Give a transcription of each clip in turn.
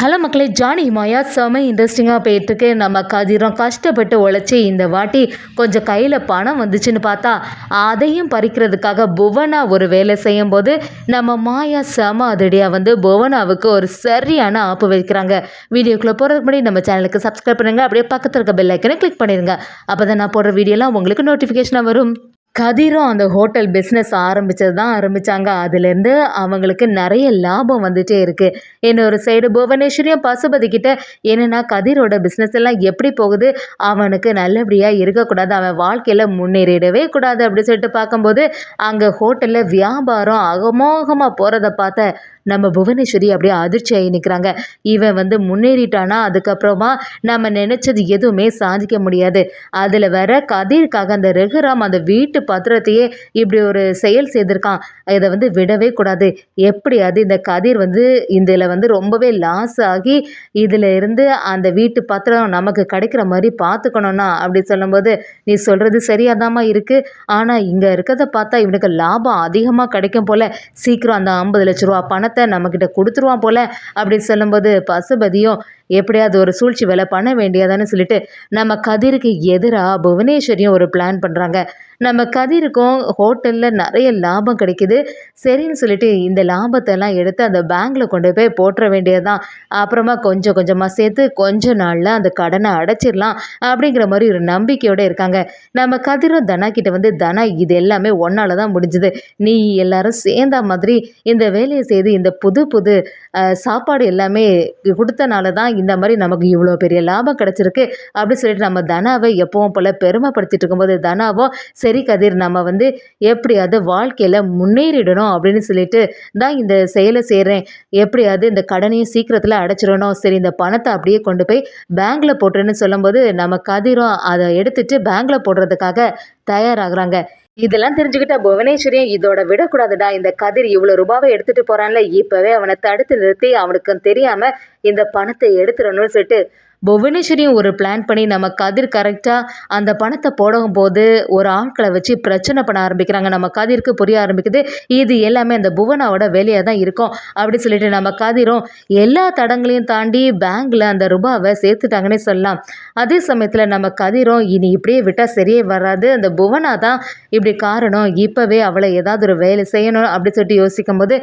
Hello மக்களே, Johnny ஹிமாயா செம இன்ட்ரெஸ்டிங்காக போயிட்டுருக்கு. நம்ம கதிரும் கஷ்டப்பட்டு உழைச்சி இந்த வாட்டி கொஞ்சம் கையில் பணம் வந்துச்சுன்னு பார்த்தா அதையும் பறிக்கிறதுக்காக புவனா ஒரு வேலை செய்யும்போது நம்ம மாயா செம அதிரடியாக புவனாவுக்கு ஒரு சரியான ஆப்பு வைக்கிறாங்க. வீடியோக்குள்ளே போகிறதுக்கு முன்னாடி நம்ம சேனலுக்கு சப்ஸ்கிரைப் பண்ணுங்கள். அப்படியே பக்கத்தில் இருக்க பெல் ஐக்கனை கிளிக் பண்ணிடுங்க. அப்போ தான் நான் போடுற வீடியோலாம் உங்களுக்கு நோட்டிஃபிகேஷனாக வரும். கதிரும் அந்த ஹோட்டல் பிஸ்னஸ் ஆரம்பித்தாங்க. அதுலேருந்து அவங்களுக்கு நிறைய லாபம் வந்துட்டே இருக்குது. இன்னொரு சைடு புவனேஸ்வரியும் பசுபதி கிட்ட என்னென்னா கதிரோட பிஸ்னஸ் எல்லாம் எப்படி போகுது, அவனுக்கு நல்லபடியாக இருக்கக்கூடாது, அவன் வாழ்க்கையில் முன்னேறிடவே கூடாது அப்படின்னு சொல்லிட்டு பார்க்கும்போது அங்கே ஹோட்டலில் வியாபாரம் அகமோகமாக போகிறத பார்த்த நம்ம புவனேஸ்வரி அப்படியே அதிர்ச்சியாகி நிற்கிறாங்க. இவன் முன்னேறிட்டானா அதுக்கப்புறமா நம்ம நினச்சது எதுவுமே சாதிக்க முடியாது. அதில் வர கதிர்க்காக அந்த ரகுராம் அந்த வீட்டு பத்திரத்தையே இப்படி ஒரு செயல் செய்திருக்கான். இதை விடவே கூடாது. எப்படியாவது இந்த கதிர் இதில் ரொம்பவே லாஸ் ஆகி இதில் இருந்து அந்த வீட்டு பத்திரம் நமக்கு கிடைக்கிற மாதிரி பார்த்துக்கணும்னா அப்படி சொல்லும்போது, நீ சொல்கிறது சரியாதாம்மா இருக்குது, ஆனால் இங்கே இருக்கிறத பார்த்தா இவனுக்கு லாபம் அதிகமாக கிடைக்கும் போல், சீக்கிரம் அந்த 50 லட்ச ரூபா பணத்தை நம்மக்கிட்ட கொடுத்துருவான் போல் அப்படின்னு சொல்லும்போது பசுபதியும் எப்படியாவது ஒரு சூழ்ச்சி வேலை பண்ண வேண்டியதான்னு சொல்லிட்டு நம்ம கதிருக்கு எதிராக புவனேஸ்வரியும் ஒரு பிளான் பண்ணுறாங்க. நம்ம கதிருக்கும் ஹோட்டலில் நிறைய லாபம் கிடைக்குது. சரின்னு சொல்லிட்டு இந்த லாபத்தெல்லாம் எடுத்து அந்த பேங்க்கில் கொண்டு போய் போட்டுற வேண்டியதுதான். அப்புறமா கொஞ்சம் கொஞ்சமாக சேர்த்து கொஞ்ச நாளில் அந்த கடனை அடைச்சிடலாம் அப்படிங்கிற மாதிரி ஒரு நம்பிக்கையோடு இருக்காங்க. நம்ம கதிரும் தனா கிட்ட தனா இது எல்லாமே ஒன்னால தான் முடிஞ்சுது, நீ எல்லாரும் சேர்ந்த மாதிரி இந்த வேலையை செய்து இந்த புது புது சாப்பாடு எல்லாமே கொடுத்தனால தான் இந்த மாதிரி நமக்கு இவ்வளோ பெரிய லாபம் கிடச்சிருக்கு அப்படி சொல்லிட்டு நம்ம தனாவை எப்பவும் போல் பெருமைப்படுத்திட்டு இருக்கும்போது தனாவும் சரி கதிர் நம்ம எப்படியாவது வாழ்க்கையில் முன்னேறிடணும் அப்படின்னு சொல்லிட்டு தான் இந்த செயலை செய்கிறேன், எப்படியாவது இந்த கடனையும் சீக்கிரத்தில் அடைச்சிடணும், சரி இந்த பணத்தை அப்படியே கொண்டு போய் பேங்க்கில் போட்டுருன்னு சொல்லும்போது நம்ம கதிரும் அதை எடுத்துட்டு பேங்க்கில் போடுறதுக்காக தயாராகிறாங்க. இதெல்லாம் தெரிஞ்சுக்கிட்ட புவனேஸ்வரியும் இதோட விடக்கூடாதுடா, இந்த கதிர் இவ்வளோ ரூபாவை எடுத்துகிட்டு போகிறான்ல, இப்போவே அவனை தடுத்து நிறுத்தி அவனுக்கு தெரியாமல் இந்த பணத்தை எடுத்துடணும்னு சொல்லிட்டு புவனேஸ்வரியும் ஒரு பிளான் பண்ணி நம்ம கதிர் கரெக்டாக அந்த பணத்தை போடும் போது ஒரு ஆட்களை வச்சு பிரச்சனை பண்ண ஆரம்பிக்கிறாங்க. நம்ம கதிருக்கு புரிய ஆரம்பிக்குது இது எல்லாமே அந்த புவனாவோட வேலையாக தான் இருக்கும் அப்படி சொல்லிட்டு நம்ம கதிரும் எல்லா தடங்களையும் தாண்டி பேங்க்கில் அந்த ரூபாவை சேர்த்துட்டாங்கன்னே சொல்லலாம். அதே சமயத்தில் நம்ம கதிரும் இனி இப்படியே விட்டால் சரியே வராது, அந்த புவனா தான் இப்படி காரணம், இப்போவே அவளை ஏதாவது ஒரு வேலை செய்யணும் அப்படி சொல்லிட்டு யோசிக்கும் போது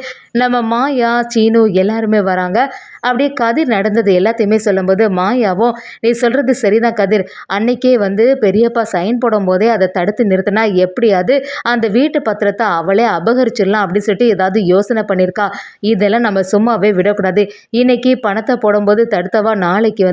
நம்ம மாயா சீனு எல்லாருமே வராங்க. அப்படியே கதிர் நடந்தது எல்லாத்தையுமே சொல்லும்போது மாயாவும் நீ சொல்கிறது சரிதான் கதிர், அன்னைக்கே பெரியப்பா சைன் போடும் போதே அதை தடுத்து நிறுத்தினா எப்படியாவது அந்த வீட்டு பத்திரத்தை அவளே அபகரிச்சிடலாம் அப்படின்னு சொல்லிட்டு ஏதாவது யோசனை பண்ணியிருக்கா, இதெல்லாம் நம்ம சும்மாவே விடக்கூடாது, இன்னைக்கு பணத்தை போடும்போது தடுத்தவா நாளைக்கு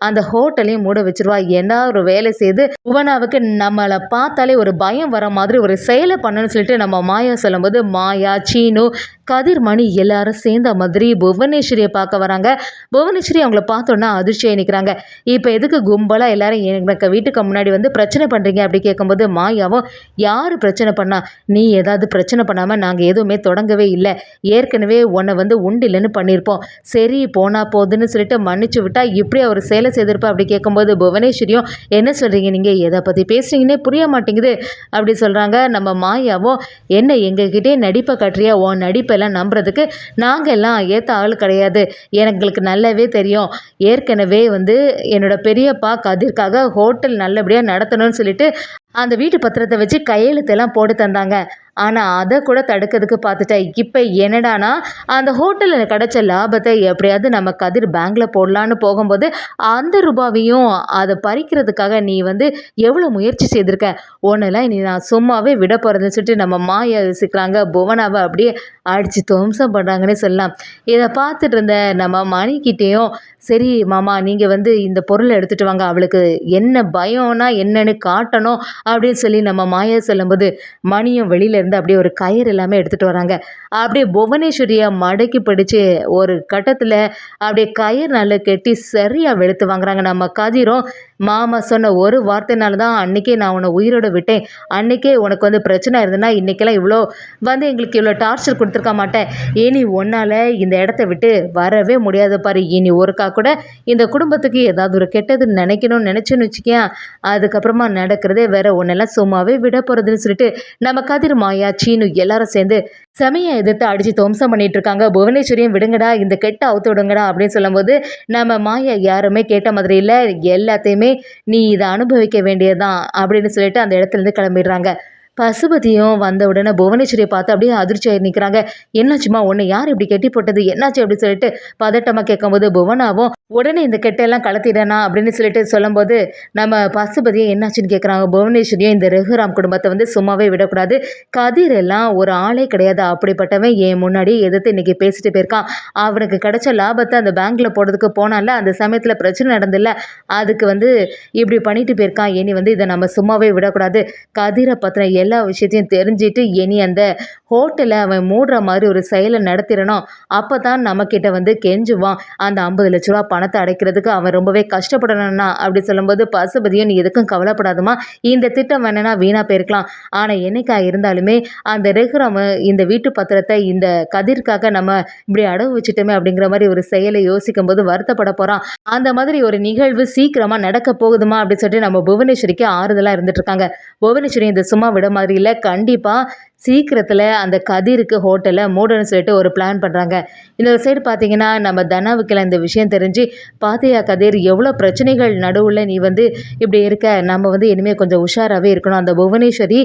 அந்த ஹோட்டலையும் மூட வச்சிருவா, என்ன ஒரு வேலை செய்து புவனாவுக்கு நம்மளை பார்த்தாலே ஒரு பயம் வர மாதிரி ஒரு செயலை பண்ணணும்னு சொல்லிட்டு நம்ம மாயா சொல்லும்போது மாயா சீனு கதிர் மணி எல்லாரும் சேர்ந்த மாதிரி புவனேஸ்வரியை பார்க்க வராங்க. புவனேஸ்வரி அவங்கள பார்த்தோன்னா அதிர்ச்சியாக நிற்கிறாங்க. இப்போ எதுக்கு கும்பலாக எல்லாரும் எனக்கு வீட்டுக்கு முன்னாடி பிரச்சனை பண்ணுறீங்க அப்படி கேட்கும்போது மாயாவும் யார் பிரச்சனை பண்ணா, நீ ஏதாவது பிரச்சனை பண்ணாமல் நாங்கள் எதுவுமே தொடங்கவே இல்லை, ஏற்கனவே உன்னை உண்டு இல்லைன்னு பண்ணியிருப்போம், சரி போனால் போகுதுன்னு சொல்லிட்டு மன்னிச்சு விட்டா இப்படி அவர் சேலை செய்திருப்பா அப்படி கேட்கும்போது புவனேஸ்வரியும் என்ன சொல்கிறீங்க, நீங்கள் எதை பற்றி பேசுகிறீங்கன்னே புரிய மாட்டேங்குது அப்படி சொல்கிறாங்க. நம்ம மாயாவும் என்ன எங்ககிட்டே நடிப்பை கட்டுறியா, உன் நடிப்பெல்லாம் நம்புறதுக்கு நாங்கள் எல்லாம் ஏற்ற ஆள் கிடையாது, எங்களுக்கு நல்லாவே தெரியும், ஏற்கனவே என்னோட பெரியப்பா கதிர்க்காக ஹோட்டல் நல்லபடியாக நடத்தணும்னு சொல்லிட்டு அந்த வீட்டு பத்திரத்தை வச்சு கையெழுத்தெல்லாம் போட்டு தந்தாங்க, ஆனால் அதை கூட தடுக்கிறதுக்கு பார்த்துட்டேன், இப்போ என்னடானா அந்த ஹோட்டலில் கிடச்ச லாபத்தை எப்படியாவது நம்ம கதிர் பேங்க்கில் போடலான்னு போகும்போது அந்த ரூபாவையும் அதை பறிக்கிறதுக்காக நீ எவ்வளோ முயற்சி செய்திருக்க, ஒன்றெல்லாம் நீ நான் சும்மாவே விட போகிறதுன்னு சொல்லிட்டு நம்ம மாயா யோசிக்கிறாங்க. புவனாவை அப்படியே அடித்து துவம்சம் பண்ணுறாங்கன்னே சொல்லலாம். இதை பார்த்துட்டு இருந்த நம்ம மணிக்கிட்டேயும் சரி மாமா நீங்கள் இந்த பொருளை எடுத்துகிட்டு வாங்க, அவளுக்கு என்ன பயம்னா என்னன்னு காட்டணும் அப்படின்னு சொல்லி நம்ம மாயா சொல்லும்போது மணியும் வெளியில இருந்து அப்படியே ஒரு கயிறு எல்லாமே எடுத்துகிட்டு வராங்க. அப்படியே புவனேஸ்வரியை மடக்கி பிடிச்சி ஒரு கட்டத்தில் அப்படியே கயிறு நல்லா கட்டி சரியாக வெளுத்து வாங்குறாங்க. நம்ம கதிரும் மாமா சொன்ன ஒரு வார்த்தைனால தான் அன்றைக்கே நான் உன்னை உயிரோடு விட்டேன், அன்றைக்கே உனக்கு பிரச்சனை இருந்ததுன்னா இன்றைக்கெல்லாம் இவ்வளோ எங்களுக்கு இவ்வளோ டார்ச்சர் கொடுத்துருக்க மாட்டேன், இனி ஒன்றால் இந்த இடத்த விட்டு வரவே முடியாது பாரு, இனி ஒருக்கா கூட இந்த குடும்பத்துக்கு ஏதாவது ஒரு கெட்டது நினைக்கணும்னு நினச்சேன்னு வச்சுக்கேன் அதுக்கப்புறமா நடக்கிறதே வேற, உன்னெல்லாம் சும்மாவே விட போகிறதுன்னு சொல்லிட்டு நம்ம கதிர், மாயா, சீனு எல்லாரும் சேர்ந்து செமையை எதிர்த்து அடித்து துவம்சம் பண்ணிட்டு இருக்காங்க. புவனேஸ்வரியும் விடுங்கடா, இந்த கெட்ட அவுத்து விடுங்கடா அப்படின்னு சொல்லும்போது நம்ம மாயா யாருமே கேட்ட மாதிரி இல்லை, எல்லாத்தையுமே நீ இதை அனுபவிக்க வேண்டியதுதான் அப்படின்னு சொல்லிட்டு அந்த இடத்துலேருந்து கிளம்பிடுறாங்க. பசுபதியும் வந்த உடனே புவனேஸ்வரியை பார்த்து அப்படியே அதிர்ச்சியாகி நிற்கிறாங்க. என்னாச்சுமா, உன்னை யார் இப்படி கெட்டி போட்டது, என்னாச்சு அப்படின்னு சொல்லிட்டு பதட்டமாக கேட்கும்போது புவனாவும் உடனே இந்த கெட்டையெல்லாம் கலத்திடனா அப்படின்னு சொல்லிட்டு சொல்லும்போது நம்ம பசுபதியை என்னாச்சுன்னு கேட்குறாங்க. புவனேஸ்வரியும் இந்த ரகுராம் குடும்பத்தை வந்து சும்மாவே விடக்கூடாது, கதிர் எல்லாம் ஒரு ஆளே கிடையாது, அப்படிப்பட்டவன் என் முன்னாடி எதிர்த்து இன்னைக்கு பேசிட்டு போயிருக்கான், அவனுக்கு கிடைச்ச லாபத்தை அந்த பேங்க்ல போடுறதுக்கு போனால அந்த சமயத்தில் பிரச்சனை நடந்தில்ல, அதுக்கு வந்து இப்படி பண்ணிட்டு போயிருக்கான். இனி வந்து இதை நம்ம சும்மாவே விடக்கூடாது, கதிரை பற்றின எல்லா விஷயத்தையும் தெரிஞ்சிட்டு இனி அந்த ஹோட்டலை அவன் மூடுற மாதிரி ஒரு செயலை நடத்திடணும், அப்போ தான் நம்மக்கிட்ட வந்து கெஞ்சுவான், அந்த 50 லட்ச ரூபா பணத்தை அடைக்கிறதுக்கு அவன் ரொம்பவே கஷ்டப்படணும்னா அப்படி சொல்லும்போது பசுபதியும் நீ எதுக்கும் கவலைப்படாதமா, இந்த திட்டம் வேணுன்னா வீணாக போயிருக்கலாம், ஆனால் என்னைக்கா இருந்தாலுமே அந்த ரகுராம் இந்த வீட்டு பத்திரத்தை இந்த கதிர்க்காக நம்ம இப்படி அடவு வச்சுட்டோமே அப்படிங்கிற மாதிரி ஒரு செயலை யோசிக்கும் போது வருத்தப்பட போகிறான். அந்த மாதிரி ஒரு நிகழ்வு சீக்கிரமாக நடக்க போகுதுமா அப்படின்னு சொல்லிட்டு நம்ம புவனேஸ்வரிக்கு ஆறுதலாக இருந்துட்டு இருக்காங்க. புவனேஸ்வரி இந்த சும்மா விட மாதிரி இல்லை, கண்டிப்பாக சீக்கிரத்தில் அந்த கதிருக்கு ஹோட்டலை மூடன்னு சொல்லிட்டு ஒரு பிளான் பண்ணுறாங்க. இந்த சைடு பார்த்தீங்கன்னா நம்ம தனாவுக்கெல்லாம் இந்த விஷயம் தெரிஞ்சு, பாத்தியா கதிர், எவ்வளோ பிரச்சனைகள் நடுவில் நீ வந்து இப்படி இருக்க, நம்ம வந்து இனிமேல் கொஞ்சம் உஷாராகவே இருக்கணும், அந்த புவனேஸ்வரி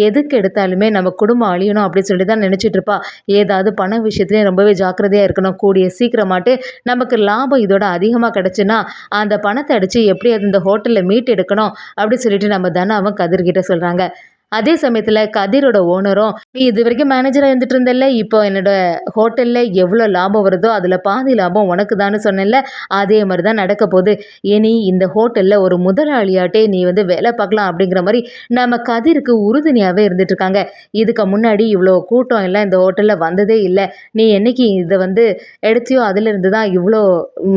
எதுக்கு எடுத்தாலுமே நம்ம குடும்பம் அழியணும் அப்படின்னு சொல்லி தான் நினச்சிட்டு இருப்பா, ஏதாவது பண விஷயத்துலேயும் ரொம்பவே ஜாக்கிரதையாக இருக்கணும், கூடிய சீக்கிரமாட்டு நமக்கு லாபம் இதோட அதிகமாக கிடச்சுன்னா அந்த பணத்தை அடித்து எப்படியாவது இந்த ஹோட்டலில் மீட் எடுக்கணும் அப்படின்னு சொல்லிட்டு நம்ம தனாவும் கதிர்கிட்ட சொல்கிறாங்க. அதே சமயத்தில் கதிரோட ஓனரும், நீ இது வரைக்கும் மேனேஜராக இருந்துட்டு இருந்தல்ல, இப்போ என்னோட ஹோட்டலில் எவ்வளோ லாபம் வருதோ அதில் பாதி லாபம் உனக்கு தானே சொன்னேன்ல, அதே மாதிரி தான் நடக்க போகுது, இனி இந்த ஹோட்டலில் ஒரு முதலாளியாட்டே நீ வந்து வேலை பார்க்கலாம் அப்படிங்கிற மாதிரி நம்ம கதிருக்கு உறுதுணையாகவே இருந்துட்டு இருக்காங்க. இதுக்கு முன்னாடி இவ்வளோ கூட்டம் எல்லாம் இந்த ஹோட்டலில் வந்ததே இல்லை, நீ என்னைக்கு இதை வந்து எடுத்தியோ அதிலிருந்து தான் இவ்வளோ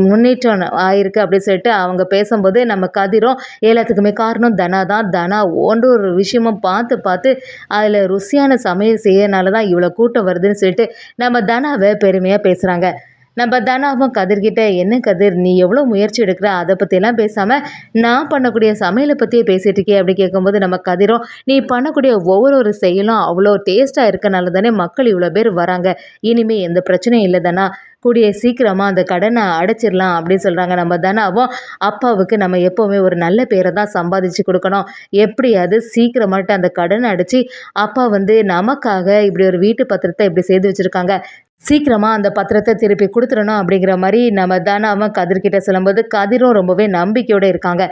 முன்னேற்றம் ஆயிருக்கு அப்படின்னு சொல்லிட்டு அவங்க பேசும்போது நம்ம கதிரும் எல்லாத்துக்குமே காரணம் தனா தான், தனா ஒன்று ஒரு விஷயமும் பார்த்து பார்த்து அதில் ருசியான சமையல் செய்யறனால தான் இவ்வளோ கூட்டம் வருதுன்னு சொல்லிட்டு நம்ம தனாவை பெருமையாக பேசுகிறாங்க. நம்ம தனாவும் கதிர்கிட்ட, என்ன கதிர், நீ எவ்வளோ முயற்சி எடுக்கிற, அதை பற்றியெல்லாம் பேசாமல் நான் பண்ணக்கூடிய சமையலை பற்றியே பேசிகிட்டு இருக்கே அப்படி கேட்கும்போது நம்ம கதிரும், நீ பண்ணக்கூடிய ஒவ்வொரு செயலும் அவ்வளோ டேஸ்ட்டாக இருக்கனால தானே மக்கள் இவ்வளோ பேர் வராங்க, இனிமேல் எந்த பிரச்சனையும் இல்லை தானா, கூடிய சீக்கிரமாக அந்த கடனை அடைச்சிடலாம் அப்படின்னு சொல்கிறாங்க. நம்ம தனாவும் அப்பாவுக்கு நம்ம எப்போவுமே ஒரு நல்ல பேரை தான் சம்பாதிச்சு கொடுக்கணும், எப்படியாவது சீக்கிரமாட்டு அந்த கடனை அடைச்சி அப்பா வந்து நமக்காக இப்படி ஒரு வீட்டு பத்திரத்தை இப்படி செய்து வச்சுருக்காங்க, சீக்கிரமாக அந்த பத்திரத்தை திருப்பி கொடுத்துடணும் அப்படிங்கிற மாதிரி நம்ம தனாவும் கதிர்கிட்ட சொல்லும்போது கதிரும் ரொம்பவே நம்பிக்கையோடு இருக்காங்க.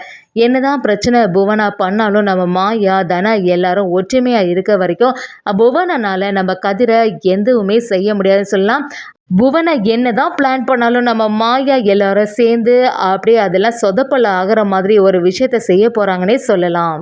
என்னதான் பிரச்சனை புவனா பண்ணாலும் நம்ம மாயா, தனா எல்லாரும் ஒற்றுமையாக இருக்க வரைக்கும் புவனானால் நம்ம கதிரை எதுவுமே செய்ய முடியாதுன்னு சொல்லலாம். புவனை என்னதான் பிளான் பண்ணாலும் நம்ம மாயா எல்லாரும் சேர்ந்து அப்படியே அதெல்லாம் சொதப்பல் ஆகிற மாதிரி ஒரு விஷயத்த செய்ய போகிறாங்கன்னே சொல்லலாம்.